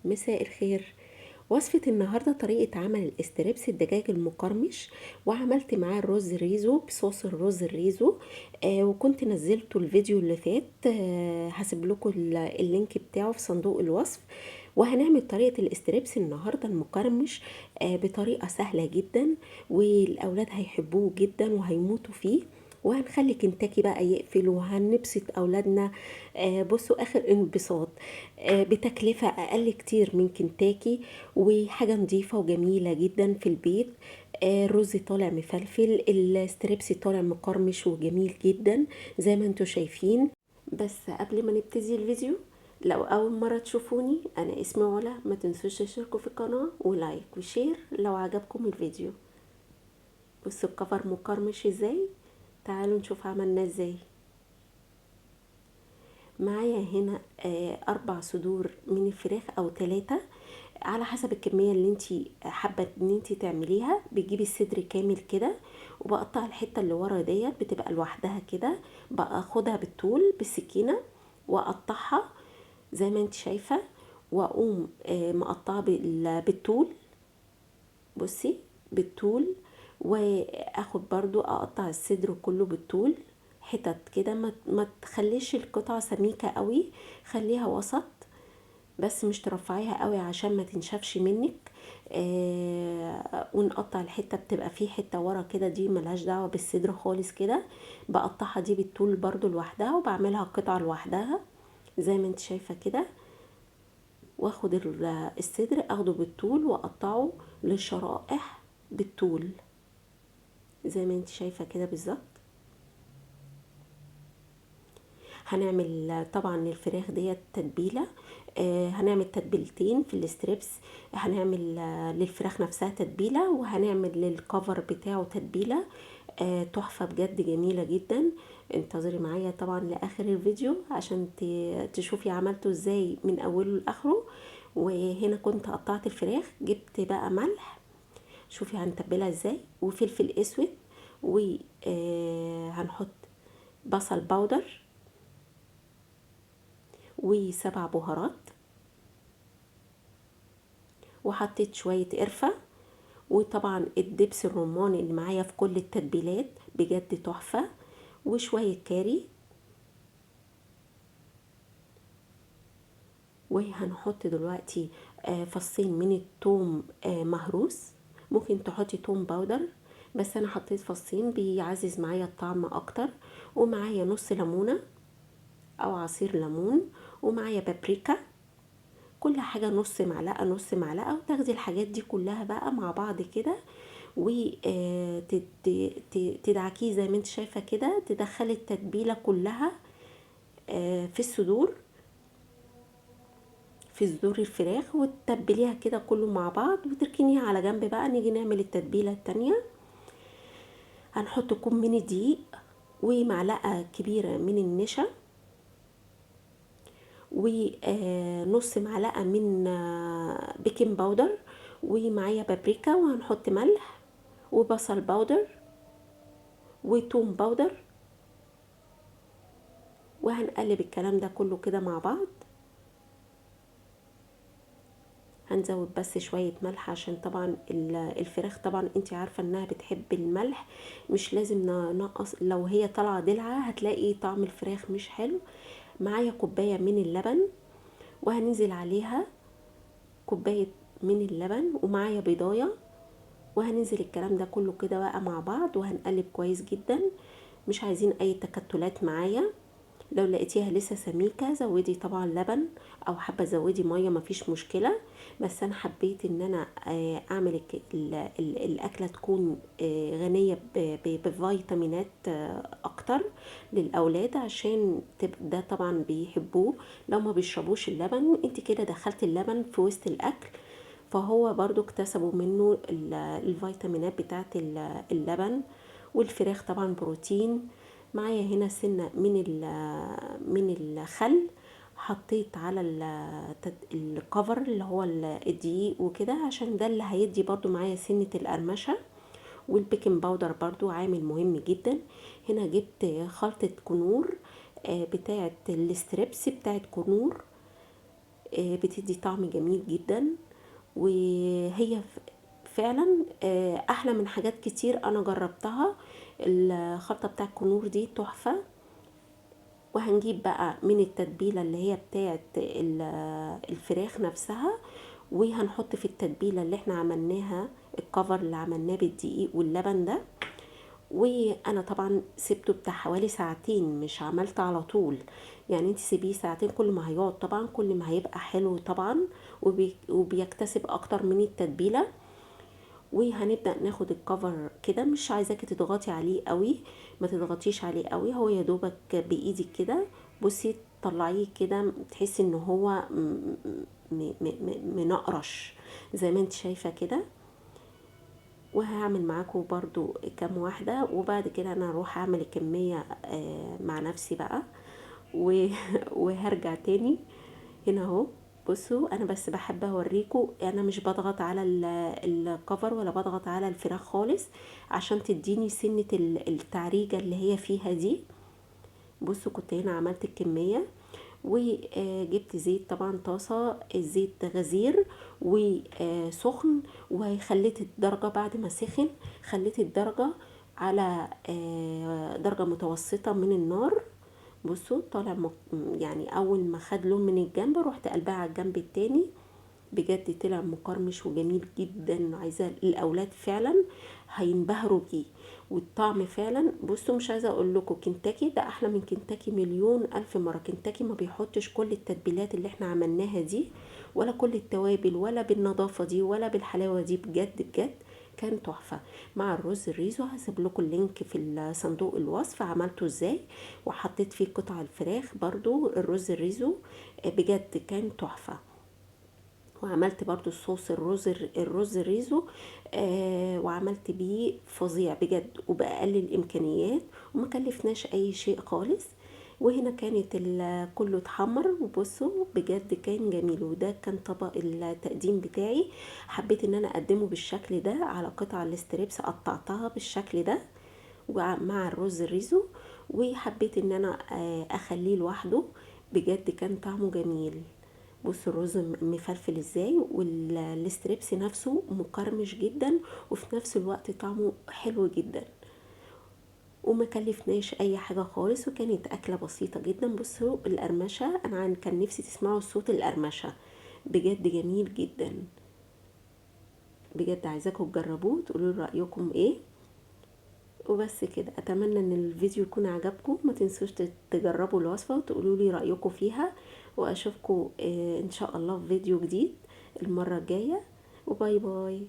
مساء الخير. وصفة النهاردة طريقة عمل الاستريبس الدجاج المقرمش، وعملت معاه الرز الريزو بصوص الرز الريزو. وكنت نزلته الفيديو اللي فات. هسيب لكم اللينك بتاعه في صندوق الوصف. وهنعمل طريقة الاستريبس النهاردة المقرمش بطريقة سهلة جدا، والأولاد هيحبوه جدا وهيموتوا فيه. وهنخلي كنتاكي بقى يقفل وهنبسط أولادنا. بصوا آخر انبساط. بتكلفة أقل كتير من كنتاكي، وحاجة نظيفة وجميلة جدا في البيت. الرز طالع مفلفل، الستريبس طالع مقرمش وجميل جدا زي ما انتوا شايفين. بس قبل ما نبتدي الفيديو، لو اول مرة تشوفوني، انا اسمي علا. ما تنسوش تشتركوا في القناة ولايك وشير لو عجبكم الفيديو. بصوا الكفر مقرمش ازاي. تعالوا نشوف عملنا ازاي. معايا هنا 4 صدور من الفراخ او 3، على حسب الكمية اللي انتي حابة ان انتي تعمليها. بتجيبي الصدر كامل كده، وبقطع الحتة اللي ورا ديت بتبقى لوحدها كده. باخدها بالطول بالسكينة واقطعها زي ما انتي شايفة، واقوم مقطعة بالطول. بصي، بالطول. واخد برضو اقطع الصدر كله بالطول حتت كده. ما تخليش القطعة سميكة قوي، خليها وسط، بس مش ترفعيها قوي عشان ما تنشفش منك. ونقطع الحته بتبقى فيه حته ورا كده، دي ملهاش دعوه بالصدر خالص كده. بقطعها دي بالطول برضو لوحدها، وبعملها قطعه لوحدها زي ما انت شايفه كده. واخد الصدر اخده بالطول واقطعه للشرائح بالطول زي ما انت شايفه كده بالظبط. هنعمل طبعا للفراخ ديت تتبيله. هنعمل تتبيلتين في الستريبس. هنعمل للفراخ نفسها تتبيله، وهنعمل للكفر بتاعه تتبيله. تحفه بجد، جميله جدا. انتظري معايا طبعا لاخر الفيديو عشان تشوفي عملته ازاي من اوله لاخره. وهنا كنت قطعت الفراخ، جبت بقى ملح. شوفي هنتبلها ازاي، وفلفل اسود، وهنحط بصل باودر و7 بهارات. وحطيت شوية قرفة. وطبعا الدبس الرمان اللي معايا في كل التتبيلات بجد تحفة. وشوية كاري. وهنحط دلوقتي فصين من التوم مهروس. ممكن تحطي توم باودر، بس انا حطيت فصين بيعزز معايا الطعم اكتر. ومعايا نص ليمونة او عصير ليمون. ومعايا بابريكا. كل حاجة نص معلقة نص معلقة، وتاخدي الحاجات دي كلها بقى مع بعض كده، وتدعكيه زي ما انت شايفة كده. تدخلي التتبيلة كلها في الصدور، في صدور الفراخ، وتتبليها كده كله مع بعض، وتركنيها على جنب. بقى نيجي نعمل التتبيلة التانية. هنحط كوب من الدقيق، ومعلقة كبيرة من النشا، ونص معلقة من بيكنج باودر. ومعايا بابريكا، وهنحط ملح وبصل باودر وتوم باودر. وهنقلب الكلام ده كله كده مع بعض. هنزود بس شوية ملح عشان طبعا الفراخ طبعا انت عارفة انها بتحب الملح. مش لازم ننقص، لو هي طالعة دلعة هتلاقي طعم الفراخ مش حلو. معايا كوباية من اللبن، وهننزل عليها كوباية من اللبن، ومعايا بيضاية. وهننزل الكلام ده كله كده بقى مع بعض، وهنقلب كويس جدا. مش عايزين اي تكتلات معايا. لو لقيتيها لسه سميكة زودي طبعا لبن، او حابة زودي مية مفيش مشكلة. بس انا حبيت ان انا اعمل الاكلة تكون غنية بفيتامينات اكتر للاولاد، عشان ده طبعا بيحبوه. لو ما بيشربوش اللبن، انت كده دخلت اللبن في وسط الاكل، فهو برضو اكتسبوا منه الفيتامينات بتاعت اللبن. والفراخ طبعا بروتين. معايا هنا سنة من الخل. حطيت على الكفر اللي هو الدقيق وكده، عشان ده اللي هيدي برضو معايا سنة القرمشة. والبيكنج باودر برضو عامل مهم جدا. هنا جبت خلطة كنور بتاعت الستريبس بتاعت كنور. بتدي طعم جميل جدا. وهي فعلا احلى من حاجات كتير انا جربتها. الخلطة بتاع الكنور دي تحفة. وهنجيب بقى من التتبيلة اللي هي بتاعت الفراخ نفسها، وهنحط في التتبيلة اللي احنا عملناها الكفر اللي عملناه بالدقيق واللبن ده. وانا طبعا سبته بتاع حوالي ساعتين، مش عملت على طول. يعني انت سيبيه ساعتين، كل ما هيقعد طبعا كل ما هيبقى حلو طبعا، وبيكتسب اكتر من التتبيلة. وهنبدأ ناخد الكفر كده، مش عايزاكي تضغطي عليه قوي، ما تضغطيش عليه قوي، هو يا دوبك بايدك كده. بصي طلعيه كده تحسي ان هو منقرش زي ما انت شايفة كده. وهعمل معاكم برضو كام واحدة، وبعد كده انا اروح اعمل الكمية مع نفسي بقى. وهرجع تاني هنا اهو. بصوا انا بس بحب اوريكم، انا مش بضغط على الكفر ولا بضغط على الفراخ خالص، عشان تديني سنة التعريجة اللي هي فيها دي. بصوا كنت هنا عملت الكمية، وجبت زيت طبعا، طاسة الزيت غزير وسخن، وخليت الدرجة بعد ما سخن خليت الدرجة على درجة متوسطة من النار. بصوا طالع يعني اول ما خد لون من الجنب رحت قلبها على الجنب التاني. بجد طلع مقرمش وجميل جدا، عايزه الاولاد فعلا هينبهروا بيه. والطعم فعلا بصوا مش عايزه اقول لكم، كنتاكي ده احلى من كنتاكي مليون الف مره. كنتاكي ما بيحطش كل التتبيلات اللي احنا عملناها دي، ولا كل التوابل، ولا بالنظافه دي، ولا بالحلاوه دي. بجد بجد كان تحفه. مع الرز الريزو هسيب لكم اللينك في الصندوق الوصف عملته ازاي، وحطيت فيه قطع الفراخ برضو الرز الريزو. بجد كان تحفه. وعملت برضو الصوص الرز الريزو، وعملت بيه فظيع بجد وبأقل الامكانيات، وما كلفناش اي شيء خالص. وهنا كانت كله اتحمر، وبصوا بجد كان جميل. وده كان طبق التقديم بتاعي. حبيت ان انا اقدمه بالشكل ده على قطع الاستريبس، قطعتها بالشكل ده ومع الرز الريزو. وحبيت ان انا اخليه لوحده. بجد كان طعمه جميل. بص الرز مفلفل ازاي، والستريبس نفسه مقرمش جدا، وفي نفس الوقت طعمه حلو جدا. وما كلفناش اي حاجة خالص، وكانت اكلة بسيطة جدا. بصوا القرمشة، انا كان نفسي تسمعوا صوت القرمشة، بجد جميل جدا. بجد عايزاكم تجربوه تقولوا لي رأيكم ايه. وبس كده، اتمنى ان الفيديو يكون عجبكم. ما تنسوش تجربوا الوصفة وتقولوا لي رأيكم فيها. واشوفكم ان شاء الله في فيديو جديد المرة الجاية. وباي باي.